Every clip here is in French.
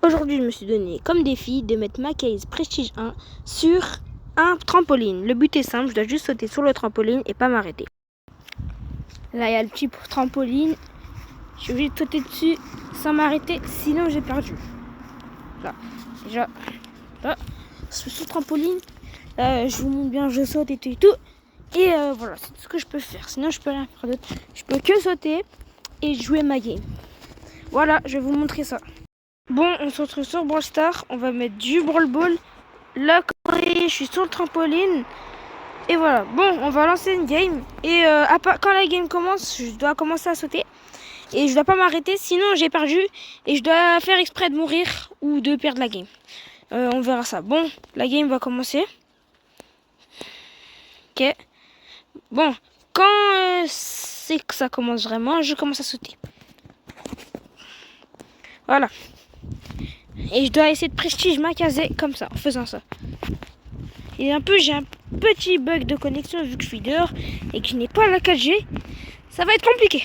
Aujourd'hui, je me suis donné comme défi de mettre ma case Prestige 1 sur un trampoline. Le but est simple, je dois juste sauter sur le trampoline et pas m'arrêter. Là, il y a le petit trampoline. Je suis obligé de sauter dessus sans m'arrêter, sinon j'ai perdu. Là, déjà, là, sur le trampoline, je vous montre bien, je saute et tout et tout. Et voilà, c'est tout ce que je peux faire. Sinon, je peux rien faire d'autre. Je peux que sauter et jouer ma game. Voilà, je vais vous montrer ça. Bon, on se retrouve sur Brawl Stars. On va mettre du Brawl Ball. Là, je suis sur le trampoline. Et voilà. Bon, on va lancer une game. Et quand la game commence, je dois commencer à sauter. Et je dois pas m'arrêter, sinon j'ai perdu. Et je dois faire exprès de mourir ou de perdre la game. On verra ça. Bon, la game va commencer. Ok. Bon, quand c'est que ça commence vraiment, je commence à sauter. Voilà. Et je dois essayer de prestige ma casée comme ça, en faisant ça. Et j'ai un petit bug de connexion vu que je suis dehors et que je n'ai pas la 4G. Ça va être compliqué.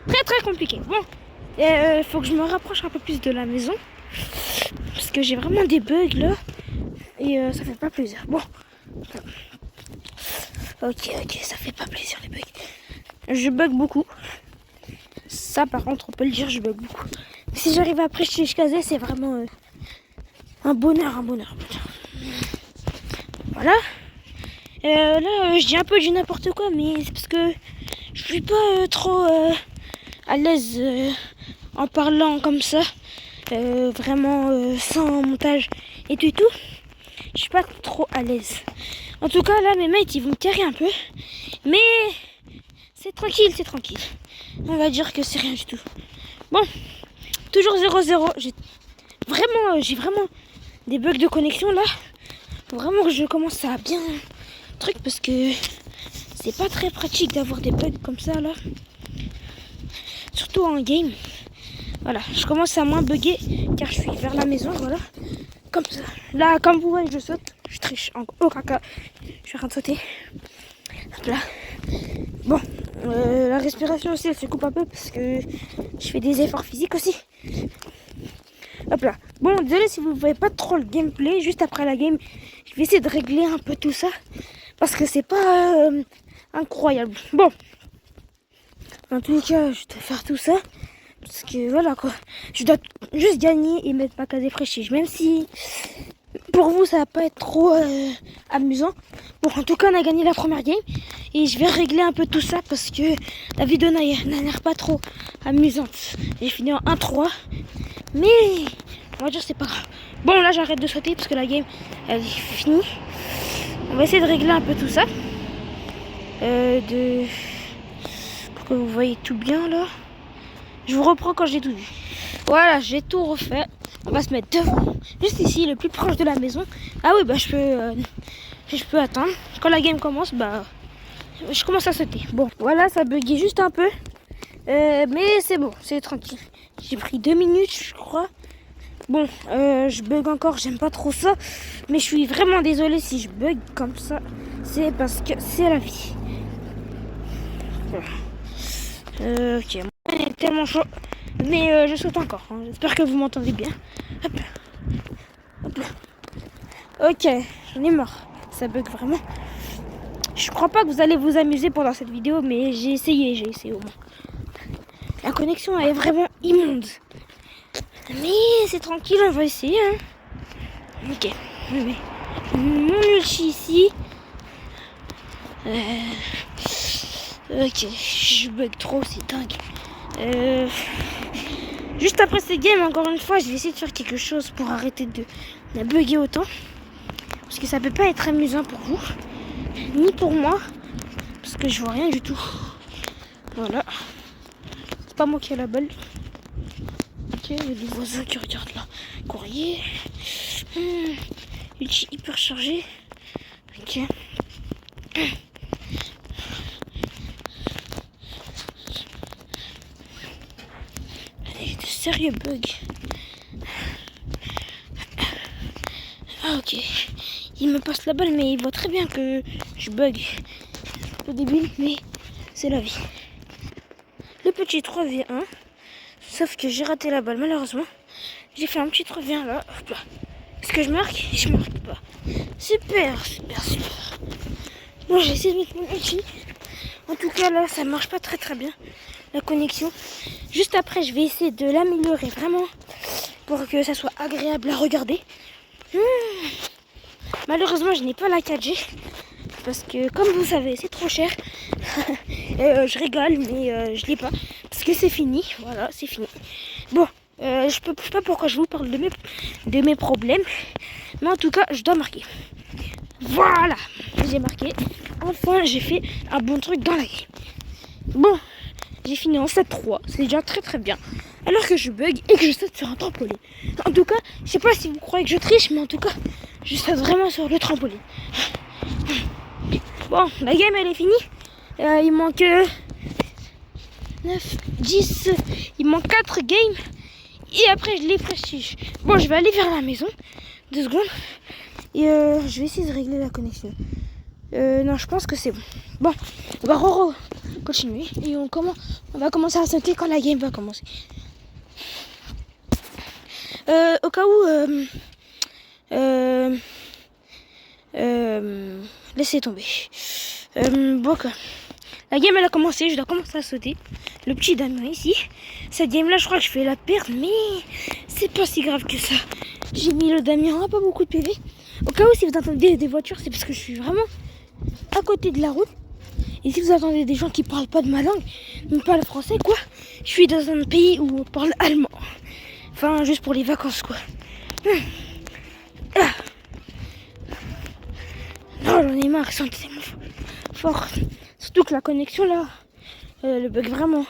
Très très compliqué. Bon, faut que je me rapproche un peu plus de la maison. Parce que j'ai vraiment des bugs là. Et ça fait pas plaisir. Bon. Ok, ça fait pas plaisir les bugs. Je bug beaucoup. Ça par contre, on peut le dire, je bug beaucoup. Mais si j'arrive à prestige caser, c'est vraiment un bonheur. Voilà. Là, je dis un peu du n'importe quoi, mais c'est parce que je suis pas trop à l'aise en parlant comme ça. Vraiment sans montage et tout. Je suis pas trop à l'aise. En tout cas, là, mes mates, ils vont me carrer un peu. Mais c'est tranquille. On va dire que c'est rien du tout. Bon, toujours 0-0. J'ai vraiment des bugs de connexion là. Faut vraiment que je commence à bien truc parce que c'est pas très pratique d'avoir des bugs comme ça là. Surtout en game. Voilà, je commence à moins bugger car je suis vers la maison, voilà. Comme ça. Là, comme vous voyez, je saute. Je triche en aucun cas. Je suis en train de sauter. Hop là. Bon, la respiration aussi, elle se coupe un peu parce que je fais des efforts physiques aussi. Hop là. Bon, désolé si vous ne voyez pas trop le gameplay. Juste après la game, je vais essayer de régler un peu tout ça. Parce que c'est pas incroyable. Bon. En tous les cas, je dois faire tout ça. Parce que voilà quoi. Je dois juste gagner et mettre ma case prestige. Même si pour vous ça va pas être trop amusant. Bon, en tout cas, on a gagné la première game. Et je vais régler un peu tout ça parce que la vidéo n'a l'air pas trop amusante. J'ai fini en 1-3. Mais on va dire c'est pas grave. Bon, là j'arrête de sauter parce que la game elle est finie. On va essayer de régler un peu tout ça. Pour que vous voyez tout bien là. Je vous reprends quand j'ai tout vu. Voilà, j'ai tout refait. On va se mettre devant, juste ici, le plus proche de la maison. Ah oui, bah je peux attendre. Quand la game commence, bah je commence à sauter. Bon, voilà, ça buguait juste un peu. Mais c'est bon, c'est tranquille. J'ai pris 2 minutes, je crois. Bon, je bug encore, j'aime pas trop ça. Mais je suis vraiment désolée si je bug comme ça. C'est parce que c'est la vie. Voilà. Ok, il est tellement chaud. Mais je saute encore. Hein. J'espère que vous m'entendez bien. Hop là. Ok, j'en ai marre. Ça bug vraiment. Je crois pas que vous allez vous amuser pendant cette vidéo, mais j'ai essayé au moins. La connexion elle est vraiment immonde. Mais c'est tranquille, on va essayer. Hein. Ok. Mon ulti ici. Ok, je bug trop, c'est dingue. Juste après cette game, encore une fois, je vais essayer de faire quelque chose pour arrêter de bugger autant. Parce que ça peut pas être amusant pour vous, ni pour moi. Parce que je vois rien du tout. Voilà. C'est pas moi qui ai la balle. Ok, il y a des voisins qui regardent là. Courrier. Ulti hyper chargé. Ok. J'ai de sérieux bugs. Ah ok. Il me passe la balle mais il voit très bien que je bug. C'est un peu débile mais c'est la vie. Le petit 3v1. Sauf que j'ai raté la balle malheureusement. J'ai fait un petit revient là. Hop là. Est-ce que je marque? Je marque pas. Super. Bon, j'ai essayé de mettre mon outil. En tout cas, là, ça marche pas très bien, la connexion. Juste après, je vais essayer de l'améliorer vraiment pour que ça soit agréable à regarder. Malheureusement, je n'ai pas la 4G parce que, comme vous savez, c'est trop cher. Je rigole, mais je l'ai pas parce que c'est fini. Voilà, c'est fini. Bon, je sais pas pourquoi je vous parle de mes problèmes, mais en tout cas, je dois marquer. Voilà, j'ai marqué. Enfin, j'ai fait un bon truc dans la game. Bon, j'ai fini en 7-3. C'est déjà très bien. Alors que je bug et que je saute sur un trampoline. En tout cas, je sais pas si vous croyez que je triche, mais en tout cas, je saute vraiment sur le trampoline. Bon, la game, elle est finie. Il manque 9, 10. Il manque 4 games. Et après, je les prestige. Bon, je vais aller vers la maison. 2 secondes. Et je vais essayer de régler la connexion. Non, je pense que c'est bon. Bon, on va continuer. Et on va commencer à sauter quand la game va commencer. Au cas où... laissez tomber. Bon, quoi. La game, elle a commencé. Je dois commencer à sauter. Le petit Damien ici. Cette game-là, je crois que je vais la perdre. Mais c'est pas si grave que ça. J'ai mis le Damien. On n'a pas beaucoup de PV. Au cas où, si vous entendez des voitures, c'est parce que je suis vraiment à côté de la route. Et si vous entendez des gens qui parlent pas de ma langue, même pas le français, quoi, je suis dans un pays où on parle allemand. Enfin, juste pour les vacances, quoi. Ah. Non, j'en ai marre, c'est tellement fort. Surtout que la connexion, là, le bug vraiment.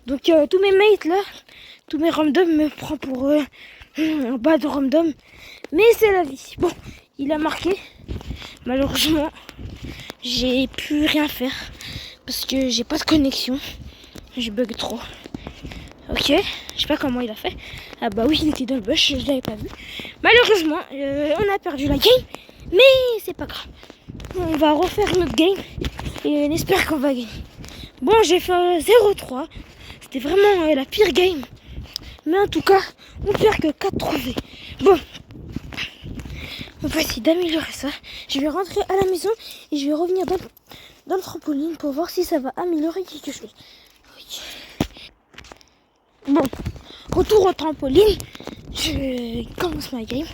Donc, tous mes mates, là, tous mes randoms me prennent pour un bas de random. Mais c'est la vie. Bon, il a marqué. Malheureusement, j'ai pu rien faire parce que j'ai pas de connexion. Je bug trop. Ok, je sais pas comment il a fait. Ah bah oui, il était dans le bush, je l'avais pas vu. Malheureusement, on a perdu la game, mais c'est pas grave. On va refaire notre game et on espère qu'on va gagner. Bon, j'ai fait 0-3. C'était vraiment la pire game. Mais en tout cas, on perd que 4-3. Bon, on va essayer d'améliorer ça. Je vais rentrer à la maison et je vais revenir dans le trampoline pour voir si ça va améliorer quelque chose. Oui. Bon, retour au trampoline. Je commence ma game.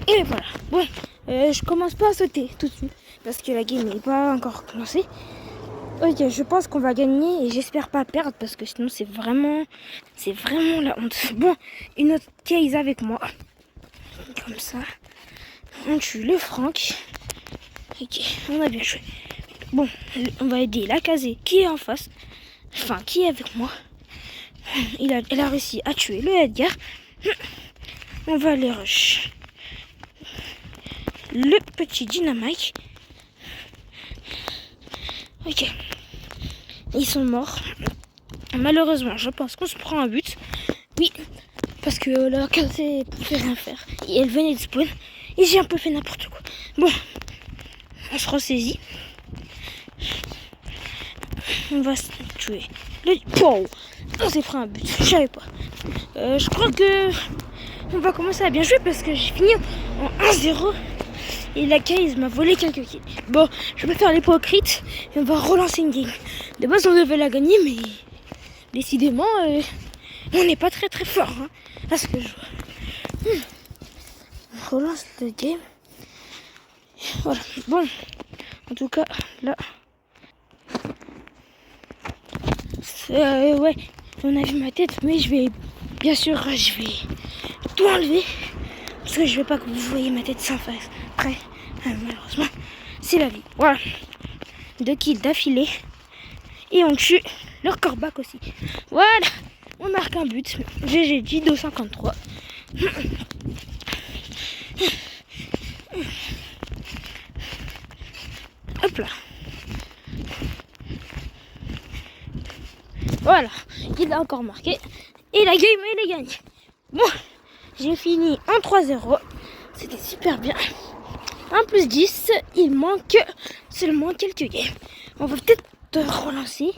Et voilà. Bon, je commence pas à sauter tout de suite parce que la game n'est pas encore commencée. Ok, je pense qu'on va gagner et j'espère pas perdre parce que sinon c'est vraiment la honte. Bon, une autre case avec moi. Comme ça. On tue le Franck. Ok, on a bien joué. Bon, on va aider la casée qui est en face. Enfin, qui est avec moi. Elle a réussi à tuer le Edgar. On va aller rush le petit Dynamite. Ok. Ils sont morts. Malheureusement, je pense qu'on se prend un but. Oui, parce que la casée ne pouvait rien faire. Et elle venait de spawn. Et j'ai un peu fait n'importe quoi. Bon, on se ressaisit. On va se tuer. Wow, on s'est pris un but. Je savais pas. Je crois que on va commencer à bien jouer parce que j'ai fini en 1-0. Et la case m'a volé quelques kills. Bon, je vais faire l'hypocrite et on va relancer une game. De base, on devait la gagner, mais décidément, on n'est pas très fort hein, à ce que je vois. On relance le game. Voilà. Bon, en tout cas, là. Ouais, on a vu ma tête, mais bien sûr, je vais tout enlever. Parce que je veux pas que vous voyez ma tête sans face. Après, malheureusement, c'est la vie. Voilà. 2 kills d'affilée. Et on tue leur corbac aussi. Voilà. On marque un but. GG Dido 53. Hop là. Voilà. Il a encore marqué. Et la game, elle est gagnée. Bon. J'ai fini en 3-0. C'était super bien. 1 plus 10. Il manque seulement quelques games. On va peut-être relancer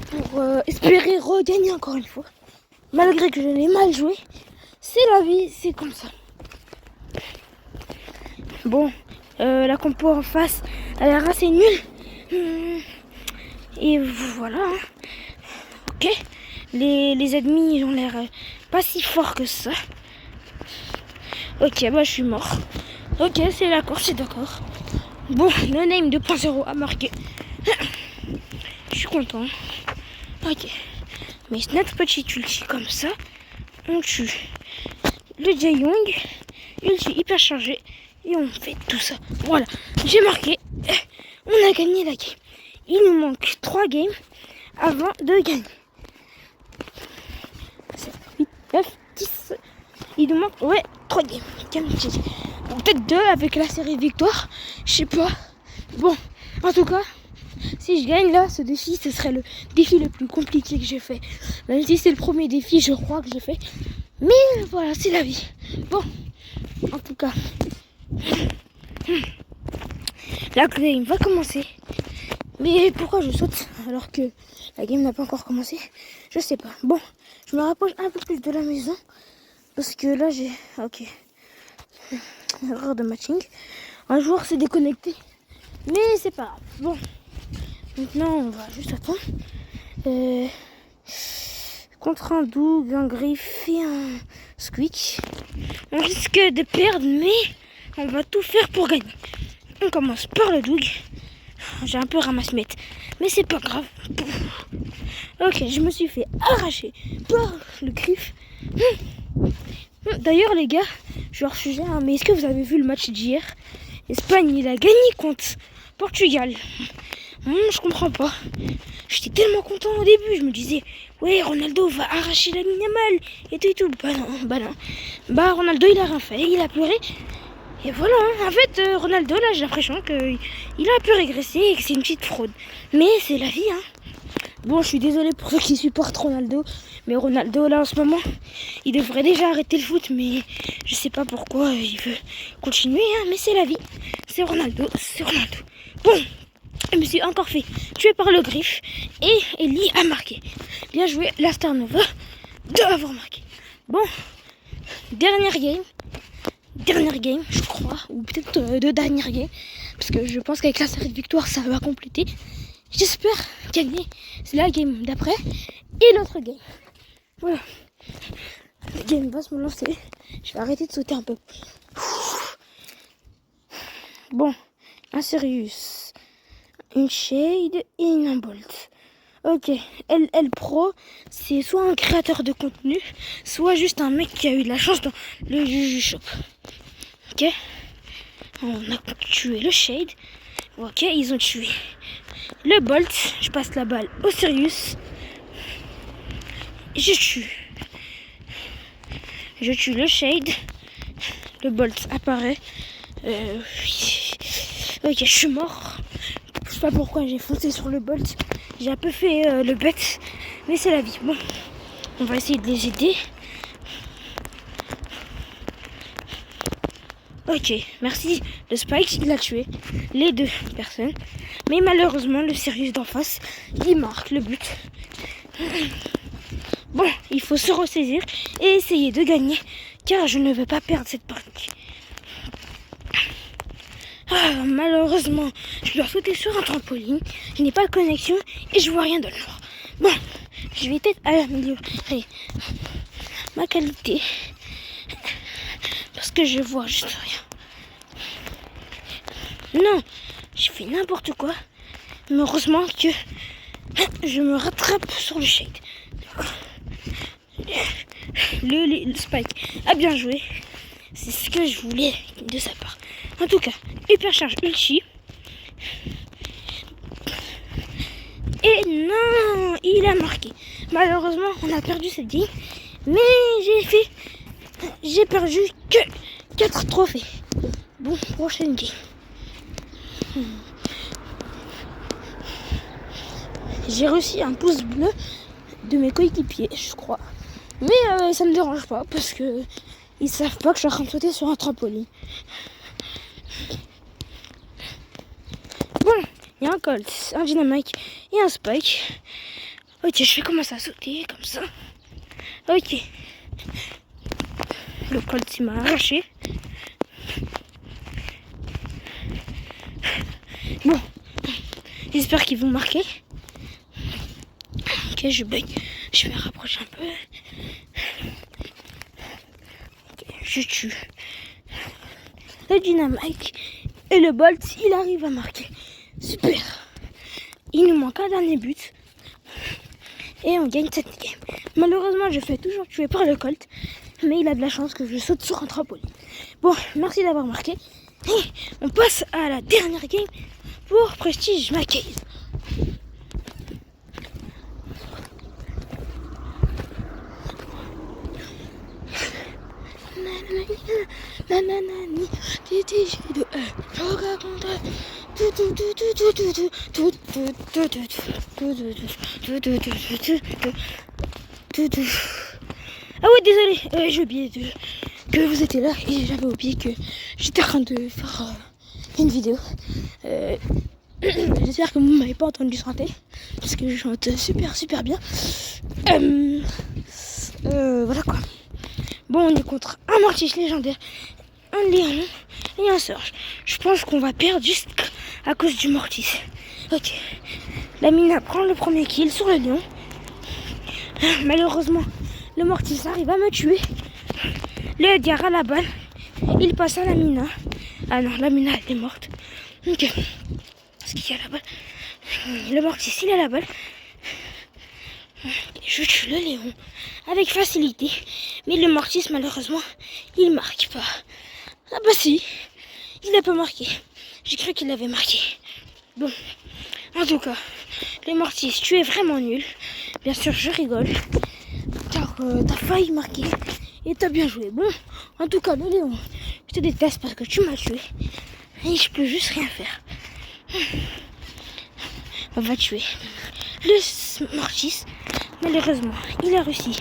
pour espérer regagner encore une fois. Malgré que je l'ai mal joué. c'est la vie, c'est comme ça. Bon, la compo en face a l'air assez nulle. Et voilà. Ok. Les ennemis ils ont l'air pas si forts que ça. Ok, bah je suis mort. Ok, c'est la course, c'est d'accord. Bon, No Name 2.0 a marqué. Je suis content. Ok. Mais notre petit ulti comme ça, on tue le Jae-Young, ulti hyper chargé, et on fait tout ça. Voilà, j'ai marqué. On a gagné la game. Il nous manque 3 games avant de gagner. 7, 8, 9, 10. Il nous manque, 3 games. Bon, peut-être 2 avec la série victoire. Je sais pas. Bon, en tout cas, si je gagne là, ce défi, ce serait le défi le plus compliqué que j'ai fait. Même si c'est le premier défi, je crois que j'ai fait. Mais voilà, c'est la vie. Bon, en tout cas, la game va commencer. Mais pourquoi je saute alors que la game n'a pas encore commencé? Je sais pas. Bon, je me rapproche un peu plus de la maison. Parce que là, j'ai... Ok. Erreur de matching. Un joueur s'est déconnecté. Mais c'est pas grave. Bon. Maintenant, on va juste attendre. Contre un Doug, un Griff et un Squeak. On risque de perdre, mais on va tout faire pour gagner. On commence par le Doug. J'ai un peu ramassé mette, mais c'est pas grave. Ok, je me suis fait arracher par le Griff. D'ailleurs les gars, je vais hors sujet, mais est-ce que vous avez vu le match d'hier? L'Espagne, il a gagné contre Portugal. Je comprends pas. J'étais tellement content au début, je me disais, ouais, Ronaldo va arracher la Yamal et tout. Bah non. Bah Ronaldo, il a rien fait, il a pleuré. Et voilà, en fait, Ronaldo, là, j'ai l'impression qu'il a un peu régressé et que c'est une petite fraude. Mais c'est la vie, hein. Bon, je suis désolée pour ceux qui supportent Ronaldo. Mais Ronaldo, là, en ce moment, il devrait déjà arrêter le foot. Mais je sais pas pourquoi il veut continuer, hein. Mais c'est la vie. C'est Ronaldo. Bon, je me suis encore fait tuer par le Griff. Et Ellie a marqué. Bien joué, la Star Nova de avoir marqué. Bon, dernière game, je crois. Ou peut-être 2 dernières games. Parce que je pense qu'avec la série de victoire, ça va compléter. J'espère gagner. C'est la game d'après. Et l'autre game. Voilà. La game va se me lancer. Je vais arrêter de sauter un peu. Bon. Un Sirius. Une Shade et une Bolt. Ok. LL Pro, c'est soit un créateur de contenu, soit juste un mec qui a eu de la chance dans le Juju Shop. Ok. On a tué le Shade. Ok, ils ont tué le Bolt. Je passe la balle au Sirius. Je tue le Shade. Le Bolt apparaît. Ok, je suis mort. Je sais pas pourquoi j'ai foncé sur le Bolt. J'ai un peu fait le bête. Mais c'est la vie. Bon, on va essayer de les aider. Ok, merci. Le Spike, il a tué les 2 personnes. Mais malheureusement, le Sirius d'en face, il marque le but. Bon, il faut se ressaisir et essayer de gagner. Car je ne veux pas perdre cette partie. Malheureusement, je dois sauter sur un trampoline. Je n'ai pas de connexion et je vois rien de noir. Bon, je vais peut-être améliorer ma qualité. Parce que je vois juste rien. Non, je fais n'importe quoi. Mais heureusement que je me rattrape sur le shade. Le Spike a bien joué. C'est ce que je voulais de sa part. En tout cas, hyper charge ulti. Et non, il a marqué. Malheureusement, on a perdu cette game. Mais j'ai perdu que 4 trophées. Bon, prochaine game. J'ai reçu un pouce bleu de mes coéquipiers, je crois. Mais ça me dérange pas parce que ils savent pas que je suis en train de sauter sur un trampoline. Bon, il y a un Colt, un Dynamite et un Spike. Ok, je vais commencer à sauter comme ça. Ok. Le Colt il m'a arraché. Bon, j'espère qu'ils vont marquer. Ok, je bug. Je vais rapprocher un peu. Ok, je tue. Le Dynamite et le Bolt, il arrive à marquer. Super. Il nous manque un dernier but. Et on gagne cette game. Malheureusement, je fais toujours tuer par le Colt. Mais il a de la chance que je saute sur un trampoline. Bon, merci d'avoir marqué. Et on passe à la dernière game pour Prestige Mackay. Ah ouais, désolé, j'ai oublié que vous étiez là et j'avais oublié que j'étais en train de faire une vidéo. J'espère que vous ne m'avez pas entendu chanter parce que je chante super bien. Voilà quoi. Bon, on est contre un Mortis légendaire, un Léon et un Surge. Je pense qu'on va perdre juste à cause du Mortis. Ok. La Mina prend le premier kill sur le Léon. Malheureusement, le Mortis arrive à me tuer. Le Edgar a la balle. Il passe à la Mina. Ah non, la Mina elle est morte. Ok. Est-ce qu'il y a la balle? Le Mortis il a la balle. Je tue le Léon avec facilité. Mais le Mortis malheureusement il marque pas. Ah bah si. Il a pas marqué. J'ai cru qu'il avait marqué. Bon. En tout cas, le Mortis, tu es vraiment nul. Bien sûr, je rigole. Car t'as failli marquer. Et t'as bien joué. Bon, en tout cas, le Léon, je te déteste parce que tu m'as tué. Et je peux juste rien faire. On va tuer le Mortis. Malheureusement, il a réussi.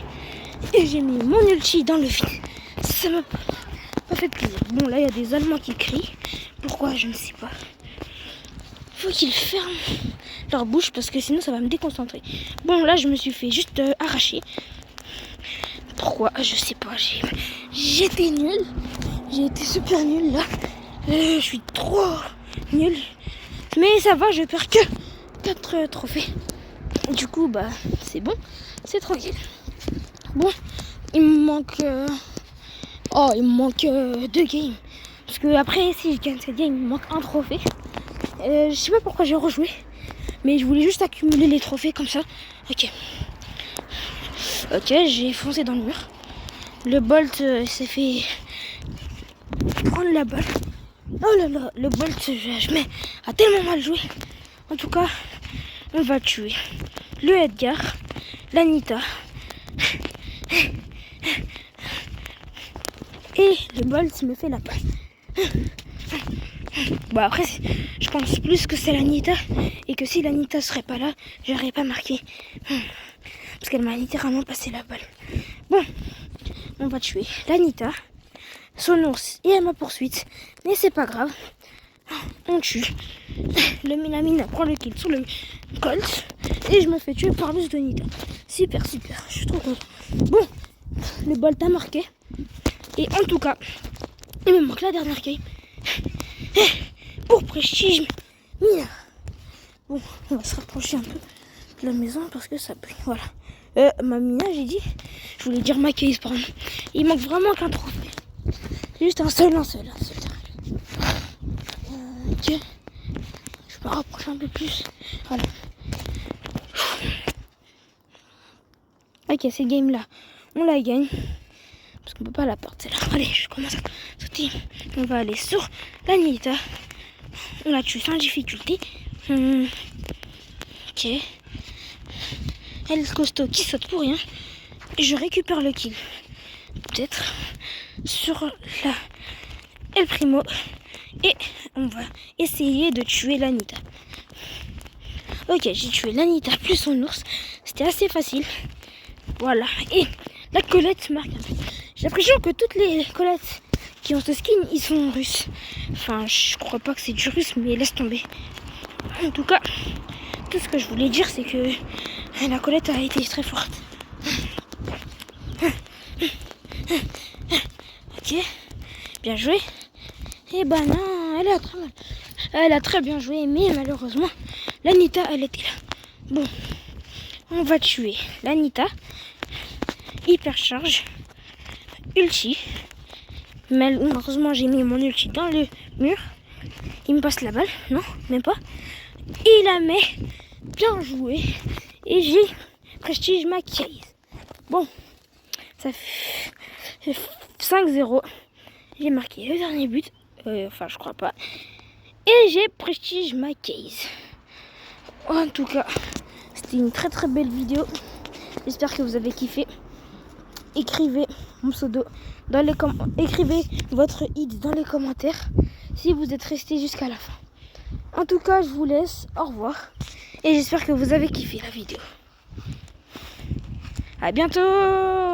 Et j'ai mis mon ulti dans le vide. Ça m'a pas fait plaisir. Bon, là, il y a des Allemands qui crient. Pourquoi, je ne sais pas. Faut qu'ils ferment leur bouche parce que sinon ça va me déconcentrer. Bon, là je me suis fait juste arracher. Pourquoi? Je sais pas. J'étais nul. J'ai été super nul là. Je suis trop nul. Mais ça va, je perds que 4 trophées. Du coup, bah c'est bon. C'est tranquille. Bon, il me manque... il me manque 2 games. Parce que après, si je gagne cette game, il me manque un trophée. Je sais pas pourquoi j'ai rejoué. Mais je voulais juste accumuler les trophées comme ça. Ok. Ok, j'ai foncé dans le mur. Le Bolt s'est fait prendre la balle. Oh là là, le Bolt, je a tellement mal joué. En tout cas, on va tuer le Edgar, l'Anita et le Bolt me fait la balle. Bon après, je pense plus que c'est l'Anita et que si l'Anita serait pas là, j'aurais pas marqué. Parce qu'elle m'a littéralement passé la balle. Bon, on va tuer l'Anita, son ours et ma poursuite, mais c'est pas grave. On tue. La Mina prend le kill sur le Colt et je me fais tuer par le Anita. Super, je suis trop content. Bon, le Bolt a marqué et en tout cas, il me manque la dernière game. Pour Prestige Mina. Bon, on va se rapprocher un peu de la maison parce que ça pue. Voilà. Ma Mina, j'ai dit. Je voulais dire ma case, pardon. Il manque vraiment qu'un trophée. Juste un seul. Ok. Je me rapproche un peu plus. Voilà. Ok, cette game là, on la gagne. Parce qu'on peut pas la perdre celle-là. Allez, je commence à sauter. On va aller sur l'Anita. On la tue sans difficulté. Ok. Elle costaud qui saute pour rien. Et je récupère le kill. Peut-être sur la El Primo. Et on va essayer de tuer l'Anita. Ok, j'ai tué l'Anita plus son ours. C'était assez facile. Voilà. Et la Colette marque un peu. J'ai l'impression que toutes les Colettes qui ont ce skin, ils sont russes. Enfin, je crois pas que c'est du russe, mais laisse tomber. En tout cas, tout ce que je voulais dire, c'est que la Colette a été très forte. Ok, bien joué. Et bah non, elle a très bien joué, mais malheureusement, l'Anita, elle était là. Bon, on va tuer l'Anita. Hypercharge. Ulti. Malheureusement, j'ai mis mon ulti dans le mur. Il me passe la balle. Non, même pas. Il la met. Bien joué. Et j'ai prestige ma case. Bon, ça fait 5-0. J'ai marqué le dernier but. Enfin, je crois pas. Et j'ai prestige ma case. En tout cas, c'était une très très belle vidéo. J'espère que vous avez kiffé. Écrivez mon pseudo dans les écrivez votre id dans les commentaires si vous êtes resté jusqu'à la fin. En tout cas, je vous laisse. Au revoir. Et j'espère que vous avez kiffé la vidéo. À bientôt.